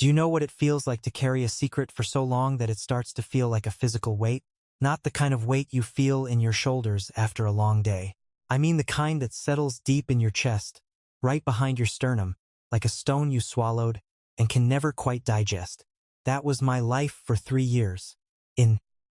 Do you know what it feels like to carry a secret for so long that it starts to feel like a physical weight? Not the kind of weight you feel in your shoulders after a long day. I mean the kind that settles deep in your chest, right behind your sternum, like a stone you swallowed and can never quite digest. That was my life for 3 years.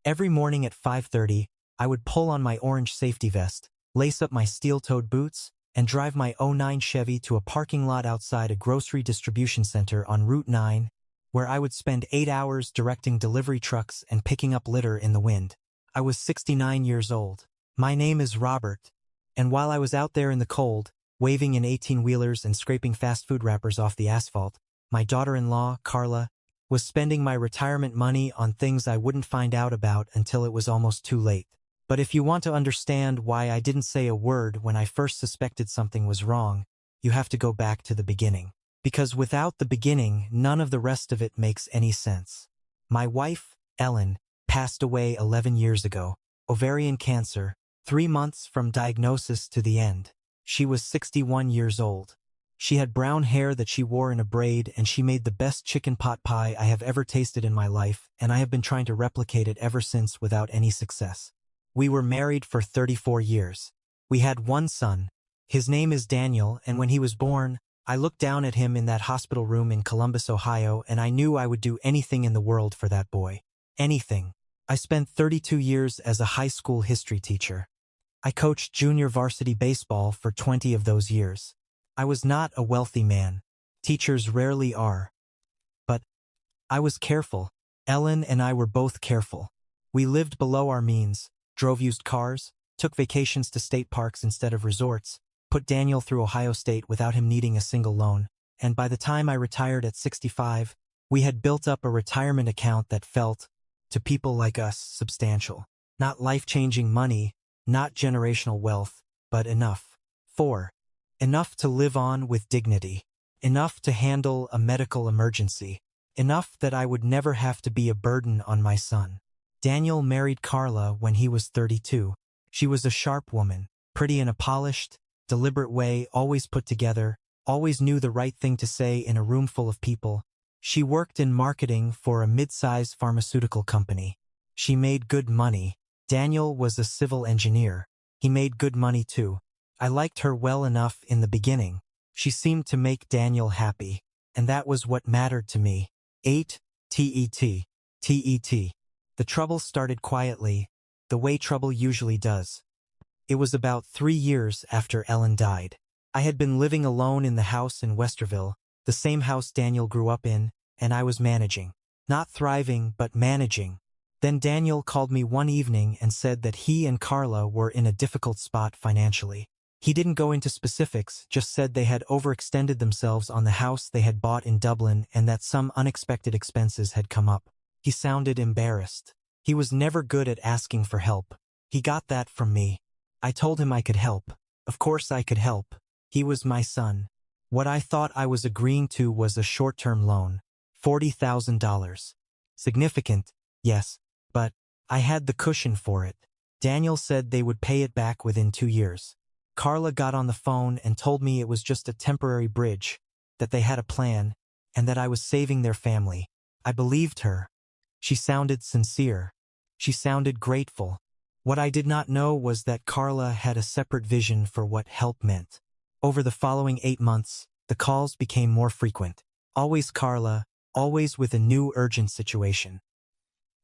Every morning at 5:30, I would pull on my orange safety vest, lace up my steel-toed boots, and drive my '09 Chevy to a parking lot outside a grocery distribution center on Route 9, where I would spend 8 hours directing delivery trucks and picking up litter in the wind. I was 69 years old. My name is Robert, and while I was out there in the cold, waving in 18-wheelers and scraping fast food wrappers off the asphalt, my daughter-in-law, Carla, was spending my retirement money on things I wouldn't find out about until it was almost too late. But if you want to understand why I didn't say a word when I first suspected something was wrong, you have to go back to the beginning. Because without the beginning, none of the rest of it makes any sense. My wife, Ellen, passed away 11 years ago. Ovarian cancer, 3 months from diagnosis to the end. She was 61 years old. She had brown hair that she wore in a braid, and she made the best chicken pot pie I have ever tasted in my life, and I have been trying to replicate it ever since without any success. We were married for 34 years. We had one son. His name is Daniel, and when he was born, I looked down at him in that hospital room in Columbus, Ohio, and I knew I would do anything in the world for that boy. Anything. I spent 32 years as a high school history teacher. I coached junior varsity baseball for 20 of those years. I was not a wealthy man. Teachers rarely are. But I was careful. Ellen and I were both careful. We lived below our means, drove used cars, took vacations to state parks instead of resorts, put Daniel through Ohio State without him needing a single loan, and by the time I retired at 65, we had built up a retirement account that felt, to people like us, substantial. Not life-changing money, not generational wealth, but enough. 4. Enough to live on with dignity. Enough to handle a medical emergency. Enough that I would never have to be a burden on my son. Daniel married Carla when he was 32. She was a sharp woman, pretty in a polished, deliberate way, always put together, always knew the right thing to say in a room full of people. She worked in marketing for a mid-size pharmaceutical company. She made good money. Daniel was a civil engineer. He made good money too. I liked her well enough in the beginning. She seemed to make Daniel happy, and that was what mattered to me. 8. TET. TET. The trouble started quietly, the way trouble usually does. It was about 3 years after Ellen died. I had been living alone in the house in Westerville, the same house Daniel grew up in, and I was managing. Not thriving, but managing. Then Daniel called me one evening and said that he and Carla were in a difficult spot financially. He didn't go into specifics, just said they had overextended themselves on the house they had bought in Dublin and that some unexpected expenses had come up. He sounded embarrassed. He was never good at asking for help. He got that from me. I told him I could help. Of course I could help. He was my son. What I thought I was agreeing to was a short-term loan. $40,000. Significant, yes, but I had the cushion for it. Daniel said they would pay it back within 2 years. Carla got on the phone and told me it was just a temporary bridge, that they had a plan, and that I was saving their family. I believed her. She sounded sincere. She sounded grateful. What I did not know was that Carla had a separate vision for what help meant. Over the following 8 months, the calls became more frequent. Always Carla, always with a new urgent situation.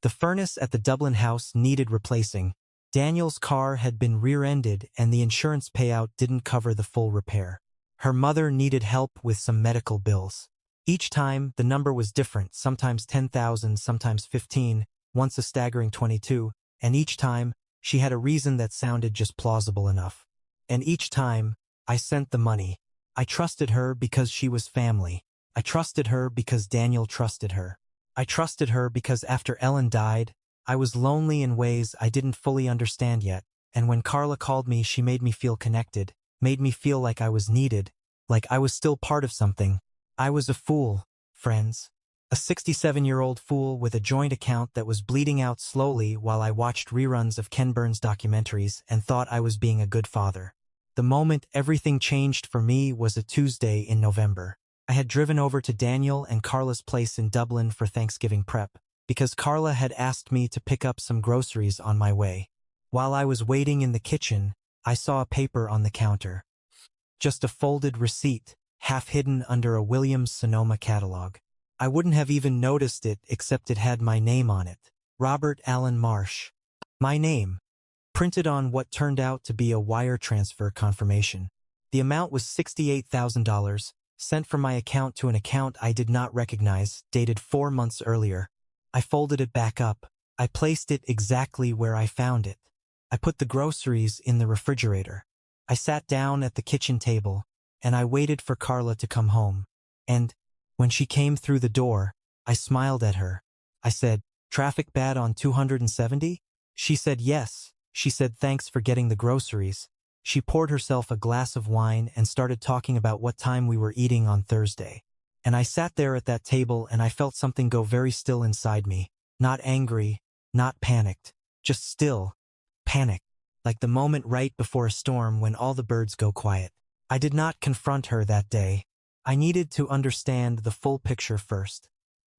The furnace at the Dublin house needed replacing. Daniel's car had been rear-ended and the insurance payout didn't cover the full repair. Her mother needed help with some medical bills. Each time, the number was different, sometimes 10,000, sometimes 15, once a staggering 22, and each time, she had a reason that sounded just plausible enough. And each time, I sent the money. I trusted her because she was family. I trusted her because Daniel trusted her. I trusted her because after Ellen died, I was lonely in ways I didn't fully understand yet, and when Carla called me, she made me feel connected, made me feel like I was needed, like I was still part of something. I was a fool, friends. A 67-year-old fool with a joint account that was bleeding out slowly while I watched reruns of Ken Burns documentaries and thought I was being a good father. The moment everything changed for me was a Tuesday in November. I had driven over to Daniel and Carla's place in Dublin for Thanksgiving prep, because Carla had asked me to pick up some groceries on my way. While I was waiting in the kitchen, I saw a paper on the counter. Just a folded receipt, half hidden under a Williams-Sonoma catalog. I wouldn't have even noticed it except it had my name on it. Robert Allen Marsh. My name, printed on what turned out to be a wire transfer confirmation. The amount was $68,000, sent from my account to an account I did not recognize, dated 4 months earlier. I folded it back up. I placed it exactly where I found it. I put the groceries in the refrigerator. I sat down at the kitchen table, and I waited for Carla to come home. And, when she came through the door, I smiled at her. I said, "Traffic bad on 270? She said yes. She said thanks for getting the groceries. She poured herself a glass of wine and started talking about what time we were eating on Thursday. And I sat there at that table and I felt something go very still inside me. Not angry, not panicked, just still. Panic. Like the moment right before a storm when all the birds go quiet. I did not confront her that day. I needed to understand the full picture first.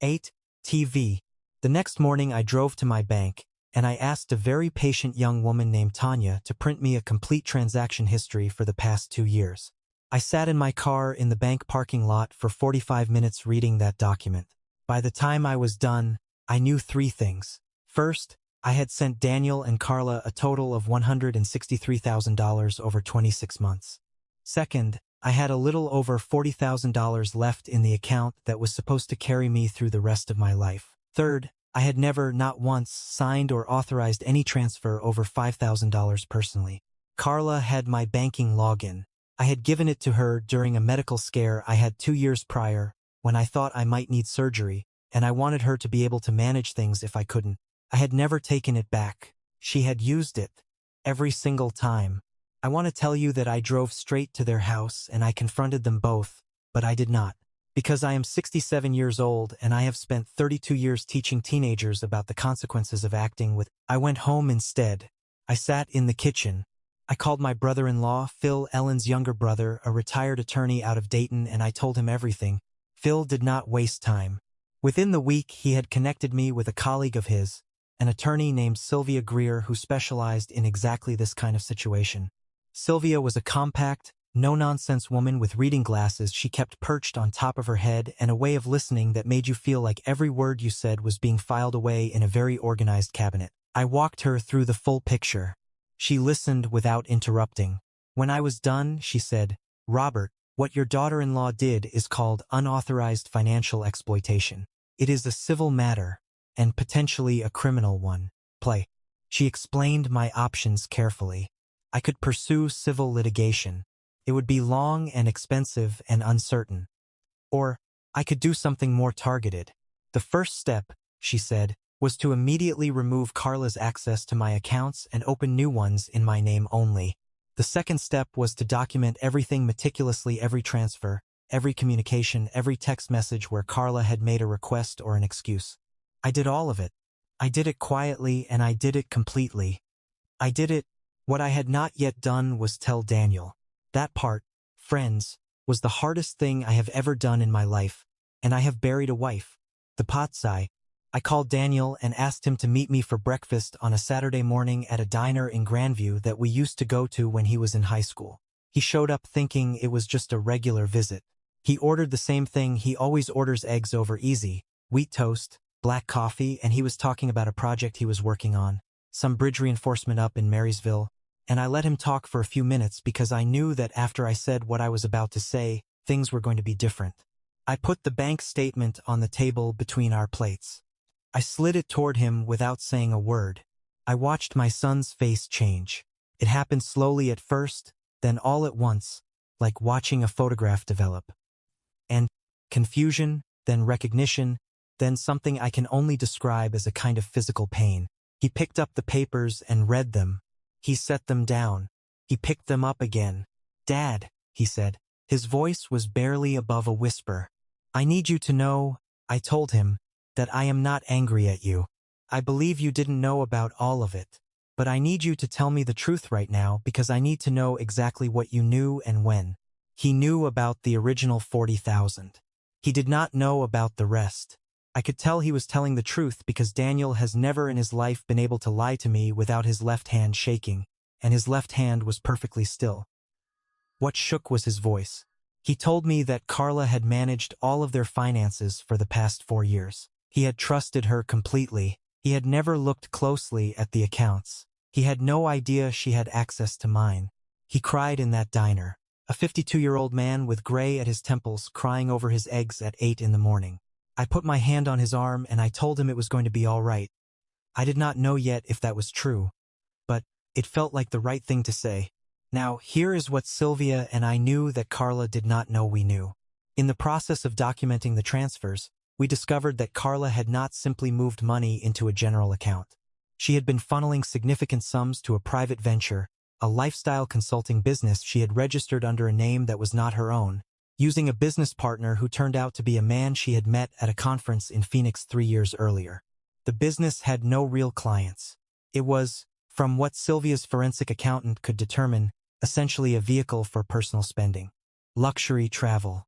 8. TV. The next morning I drove to my bank, and I asked a very patient young woman named Tanya to print me a complete transaction history for the past 2 years. I sat in my car in the bank parking lot for 45 minutes reading that document. By the time I was done, I knew 3 things. First, I had sent Daniel and Carla a total of $163,000 over 26 months. Second, I had a little over $40,000 left in the account that was supposed to carry me through the rest of my life. Third, I had never, not once, signed or authorized any transfer over $5,000 personally. Carla had my banking login. I had given it to her during a medical scare I had 2 years prior, when I thought I might need surgery, and I wanted her to be able to manage things if I couldn't. I had never taken it back. She had used it. Every single time. I want to tell you that I drove straight to their house and I confronted them both, but I did not. Because I am 67 years old and I have spent 32 years teaching teenagers about the consequences of acting with. I went home instead. I sat in the kitchen. I called my brother-in-law, Phil, Ellen's younger brother, a retired attorney out of Dayton, and I told him everything. Phil did not waste time. Within the week, he had connected me with a colleague of his, an attorney named Sylvia Greer who specialized in exactly this kind of situation. Sylvia was a compact, no-nonsense woman with reading glasses she kept perched on top of her head and a way of listening that made you feel like every word you said was being filed away in a very organized cabinet. I walked her through the full picture. She listened without interrupting. When I was done, she said, "Robert, what your daughter-in-law did is called unauthorized financial exploitation. It is a civil matter, and potentially a criminal one. Play." She explained my options carefully. I could pursue civil litigation. It would be long and expensive and uncertain. Or, I could do something more targeted. The first step, she said, was to immediately remove Carla's access to my accounts and open new ones in my name only. The second step was to document everything meticulously, every transfer, every communication, every text message where Carla had made a request or an excuse. I did all of it. I did it quietly and I did it completely. I did it. What I had not yet done was tell Daniel. That part, friends, was the hardest thing I have ever done in my life, and I have buried a wife. The Potsai. I called Daniel and asked him to meet me for breakfast on a Saturday morning at a diner in Grandview that we used to go to when he was in high school. He showed up thinking it was just a regular visit. He ordered the same thing he always orders: eggs over easy, wheat toast, black coffee, and he was talking about a project he was working on, some bridge reinforcement up in Marysville. And I let him talk for a few minutes because I knew that after I said what I was about to say, things were going to be different. I put the bank statement on the table between our plates. I slid it toward him without saying a word. I watched my son's face change. It happened slowly at first, then all at once, like watching a photograph develop. And confusion, then recognition, then something I can only describe as a kind of physical pain. He picked up the papers and read them. He set them down. He picked them up again. "Dad," he said. His voice was barely above a whisper. "I need you to know," I told him, "that I am not angry at you. I believe you didn't know about all of it. But I need you to tell me the truth right now because I need to know exactly what you knew and when." He knew about the original 40,000. He did not know about the rest. I could tell he was telling the truth because Daniel has never in his life been able to lie to me without his left hand shaking, and his left hand was perfectly still. What shook was his voice. He told me that Carla had managed all of their finances for the past 4 years. He had trusted her completely. He had never looked closely at the accounts. He had no idea she had access to mine. He cried in that diner. A 52-year-old man with gray at his temples crying over his eggs at 8 in the morning. I put my hand on his arm and I told him it was going to be all right. I did not know yet if that was true, but it felt like the right thing to say. Now, here is what Sylvia and I knew that Carla did not know we knew. In the process of documenting the transfers, we discovered that Carla had not simply moved money into a general account. She had been funneling significant sums to a private venture, a lifestyle consulting business she had registered under a name that was not her own, using a business partner who turned out to be a man she had met at a conference in Phoenix 3 years earlier. The business had no real clients. It was, from what Sylvia's forensic accountant could determine, essentially a vehicle for personal spending. Luxury travel,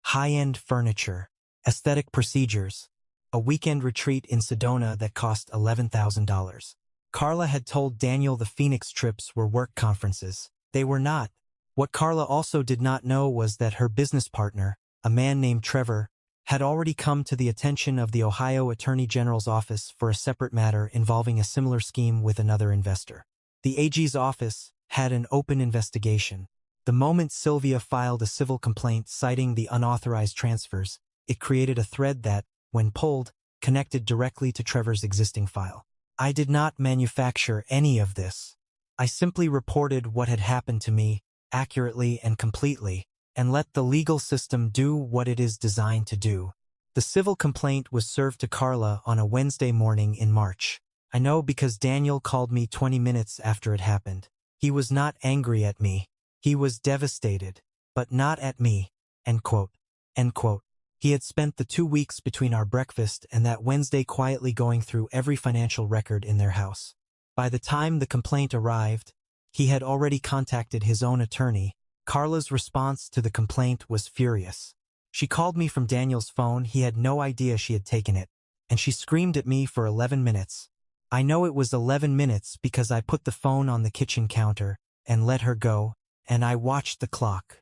high-end furniture, aesthetic procedures, a weekend retreat in Sedona that cost $11,000. Carla had told Daniel the Phoenix trips were work conferences. They were not. What Carla also did not know was that her business partner, a man named Trevor, had already come to the attention of the Ohio Attorney General's office for a separate matter involving a similar scheme with another investor. The AG's office had an open investigation. The moment Sylvia filed a civil complaint citing the unauthorized transfers, it created a thread that, when pulled, connected directly to Trevor's existing file. I did not manufacture any of this. I simply reported what had happened to me, accurately and completely, and let the legal system do what it is designed to do. The civil complaint was served to Carla on a Wednesday morning in March. I know because Daniel called me 20 minutes after it happened. He was not angry at me. He was devastated, but not at me. End quote. End quote. He had spent the 2 weeks between our breakfast and that Wednesday quietly going through every financial record in their house. By the time the complaint arrived, he had already contacted his own attorney. Carla's response to the complaint was furious. She called me from Daniel's phone. He had no idea she had taken it, and she screamed at me for 11 minutes. I know it was 11 minutes because I put the phone on the kitchen counter and let her go, and I watched the clock.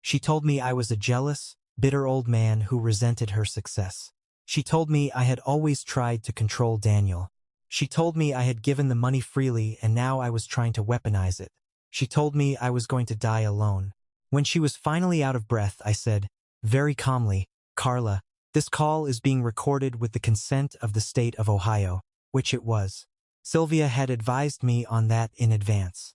She told me I was a jealous, bitter old man who resented her success. She told me I had always tried to control Daniel. She told me I had given the money freely and now I was trying to weaponize it. She told me I was going to die alone. When she was finally out of breath, I said, very calmly, Carla, this call is being recorded with the consent of the state of Ohio, which it was. Sylvia had advised me on that in advance.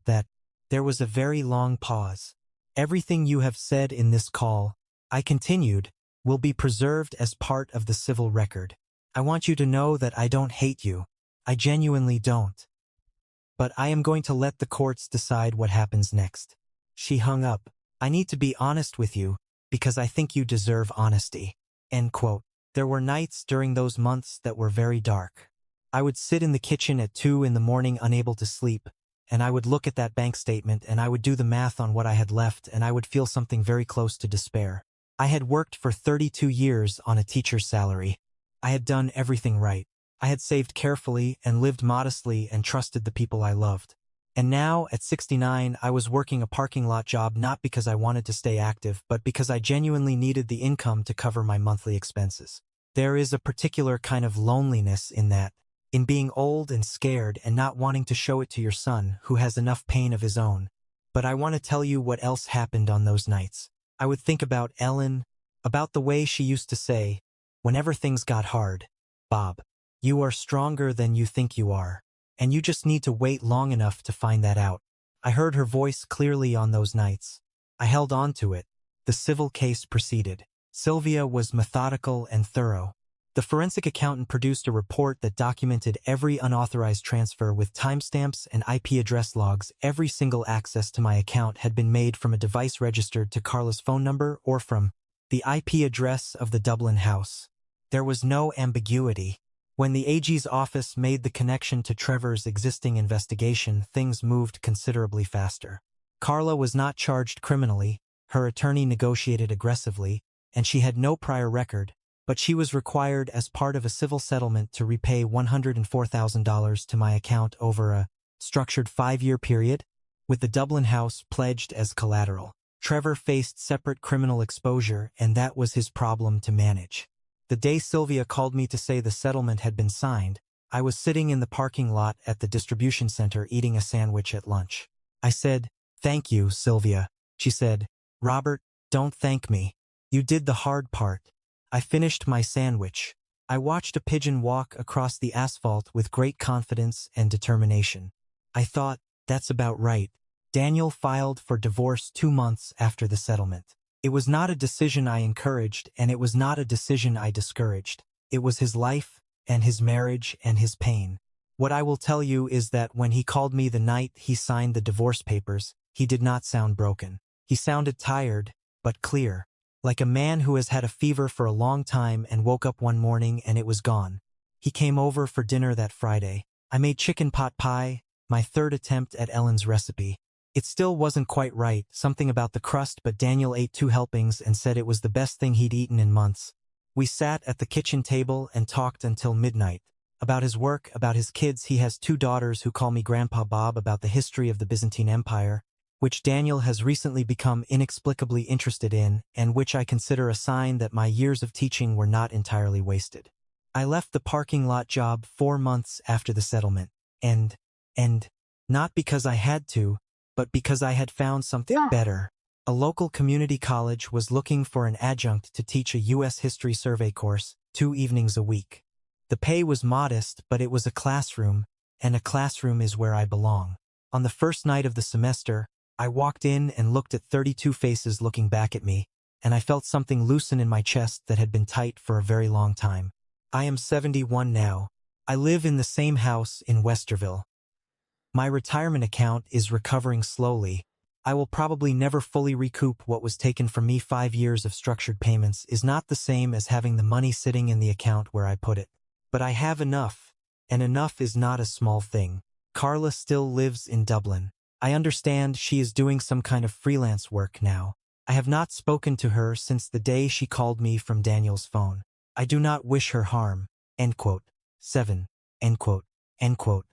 That there was a very long pause. Everything you have said in this call, I continued, will be preserved as part of the civil record. I want you to know that I don't hate you. I genuinely don't. But I am going to let the courts decide what happens next. She hung up. I need to be honest with you, because I think you deserve honesty. End quote. There were nights during those months that were very dark. I would sit in the kitchen at 2 in the morning unable to sleep, and I would look at that bank statement and I would do the math on what I had left and I would feel something very close to despair. I had worked for 32 years on a teacher's salary. I had done everything right. I had saved carefully and lived modestly and trusted the people I loved. And now, at 69, I was working a parking lot job not because I wanted to stay active, but because I genuinely needed the income to cover my monthly expenses. There is a particular kind of loneliness in that, in being old and scared and not wanting to show it to your son who has enough pain of his own. But I want to tell you what else happened on those nights. I would think about Ellen, about the way she used to say, whenever things got hard, Bob, you are stronger than you think you are, and you just need to wait long enough to find that out. I heard her voice clearly on those nights. I held on to it. The civil case proceeded. Sylvia was methodical and thorough. The forensic accountant produced a report that documented every unauthorized transfer with timestamps and IP address logs. Every single access to my account had been made from a device registered to Carla's phone number or from the IP address of the Dublin house. There was no ambiguity. When the AG's office made the connection to Trevor's existing investigation, things moved considerably faster. Carla was not charged criminally, her attorney negotiated aggressively, and she had no prior record, but she was required as part of a civil settlement to repay $104,000 to my account over a structured 5-year period, with the Dublin house pledged as collateral. Trevor faced separate criminal exposure, and that was his problem to manage. The day Sylvia called me to say the settlement had been signed, I was sitting in the parking lot at the distribution center eating a sandwich at lunch. I said, "Thank you, Sylvia." She said, "Robert, don't thank me. You did the hard part." I finished my sandwich. I watched a pigeon walk across the asphalt with great confidence and determination. I thought, that's about right. Daniel filed for divorce 2 months after the settlement. It was not a decision I encouraged, and it was not a decision I discouraged. It was his life, and his marriage, and his pain. What I will tell you is that when he called me the night he signed the divorce papers, he did not sound broken. He sounded tired, but clear. Like a man who has had a fever for a long time and woke up one morning and it was gone. He came over for dinner that Friday. I made chicken pot pie, my 3rd attempt at Ellen's recipe. It still wasn't quite right, something about the crust, but Daniel ate 2 helpings and said it was the best thing he'd eaten in months. We sat at the kitchen table and talked until midnight. About his work, about his kids. He has 2 daughters who call me Grandpa Bob, about the history of the Byzantine Empire, which Daniel has recently become inexplicably interested in, and which I consider a sign that my years of teaching were not entirely wasted. I left the parking lot job 4 months after the settlement, and not because I had to, but because I had found something better. A local community college was looking for an adjunct to teach a U.S. history survey course, 2 evenings a week. The pay was modest, but it was a classroom, and a classroom is where I belong. On the first night of the semester, I walked in and looked at 32 faces looking back at me, and I felt something loosen in my chest that had been tight for a very long time. I am 71 now. I live in the same house in Westerville. My retirement account is recovering slowly. I will probably never fully recoup what was taken from me. 5 years of structured payments is not the same as having the money sitting in the account where I put it. But I have enough, and enough is not a small thing. Carla still lives in Dublin. I understand she is doing some kind of freelance work now. I have not spoken to her since the day she called me from Daniel's phone. I do not wish her harm. End quote. 7. End quote. End quote.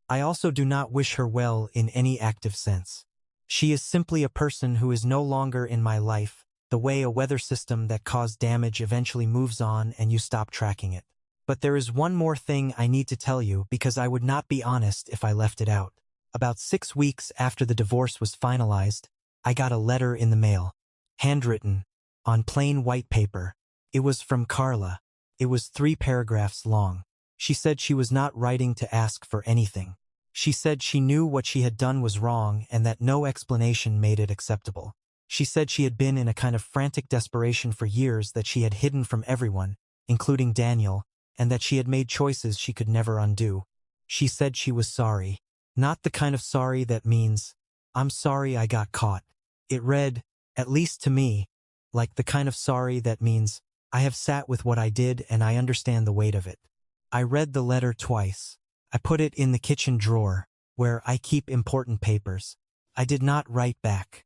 I also do not wish her well in any active sense. She is simply a person who is no longer in my life, the way a weather system that caused damage eventually moves on and you stop tracking it. But there is one more thing I need to tell you, because I would not be honest if I left it out. About 6 weeks after the divorce was finalized, I got a letter in the mail. Handwritten, on plain white paper. It was from Carla. It was 3 paragraphs long. She said she was not writing to ask for anything. She said she knew what she had done was wrong and that no explanation made it acceptable. She said she had been in a kind of frantic desperation for years that she had hidden from everyone, including Daniel, and that she had made choices she could never undo. She said she was sorry. Not the kind of sorry that means, "I'm sorry I got caught." It read, at least to me, like the kind of sorry that means, "I have sat with what I did and I understand the weight of it." I read the letter twice. I put it in the kitchen drawer, where I keep important papers. I did not write back.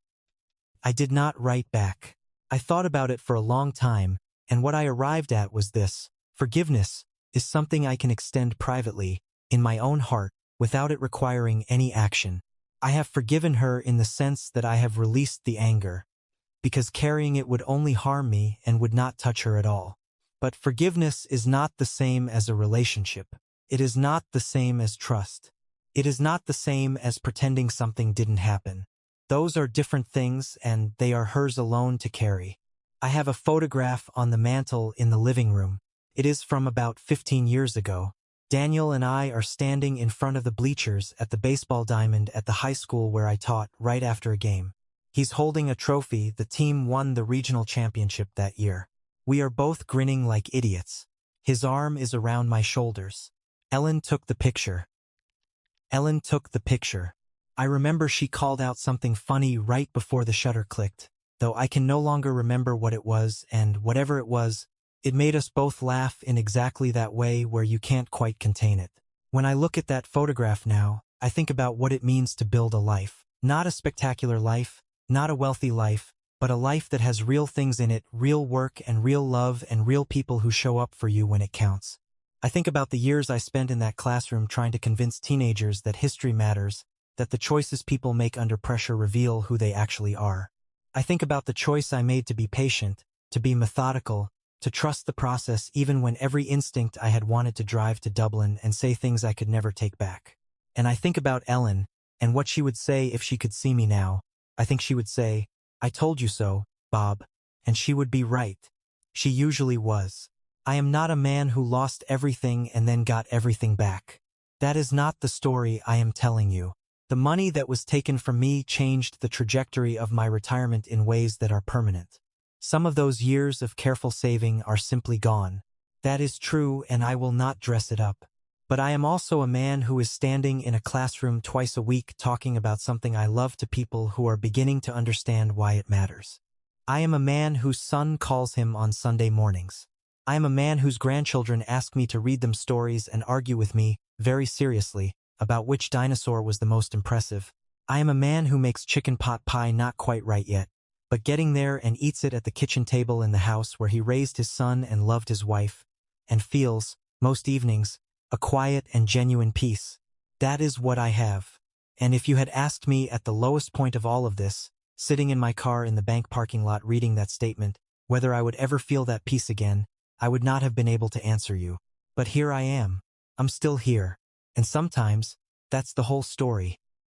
I did not write back. I thought about it for a long time, and what I arrived at was this: forgiveness is something I can extend privately, in my own heart, without it requiring any action. I have forgiven her in the sense that I have released the anger, because carrying it would only harm me and would not touch her at all. But forgiveness is not the same as a relationship. It is not the same as trust. It is not the same as pretending something didn't happen. Those are different things, and they are hers alone to carry. I have a photograph on the mantel in the living room. It is from about 15 years ago. Daniel and I are standing in front of the bleachers at the baseball diamond at the high school where I taught, right after a game. He's holding a trophy. The team won the regional championship that year. We are both grinning like idiots. His arm is around my shoulders. Ellen took the picture. Ellen took the picture. I remember she called out something funny right before the shutter clicked, though I can no longer remember what it was, and whatever it was, it made us both laugh in exactly that way where you can't quite contain it. When I look at that photograph now, I think about what it means to build a life. Not a spectacular life, not a wealthy life, but a life that has real things in it, real work and real love and real people who show up for you when it counts. I think about the years I spent in that classroom trying to convince teenagers that history matters, that the choices people make under pressure reveal who they actually are. I think about the choice I made to be patient, to be methodical, to trust the process even when every instinct I had wanted to drive to Dublin and say things I could never take back. And I think about Ellen, and what she would say if she could see me now. I think she would say, "I told you so, Bob," and she would be right. She usually was. I am not a man who lost everything and then got everything back. That is not the story I am telling you. The money that was taken from me changed the trajectory of my retirement in ways that are permanent. Some of those years of careful saving are simply gone. That is true, and I will not dress it up. But I am also a man who is standing in a classroom twice a week talking about something I love to people who are beginning to understand why it matters. I am a man whose son calls him on Sunday mornings. I am a man whose grandchildren ask me to read them stories and argue with me, very seriously, about which dinosaur was the most impressive. I am a man who makes chicken pot pie not quite right yet, but getting there and eats it at the kitchen table in the house where he raised his son and loved his wife, and feels, most evenings, a quiet and genuine peace. That is what I have. And if you had asked me at the lowest point of all of this, sitting in my car in the bank parking lot reading that statement, whether I would ever feel that peace again, I would not have been able to answer you. But here I am. I'm still here. And sometimes, that's the whole story.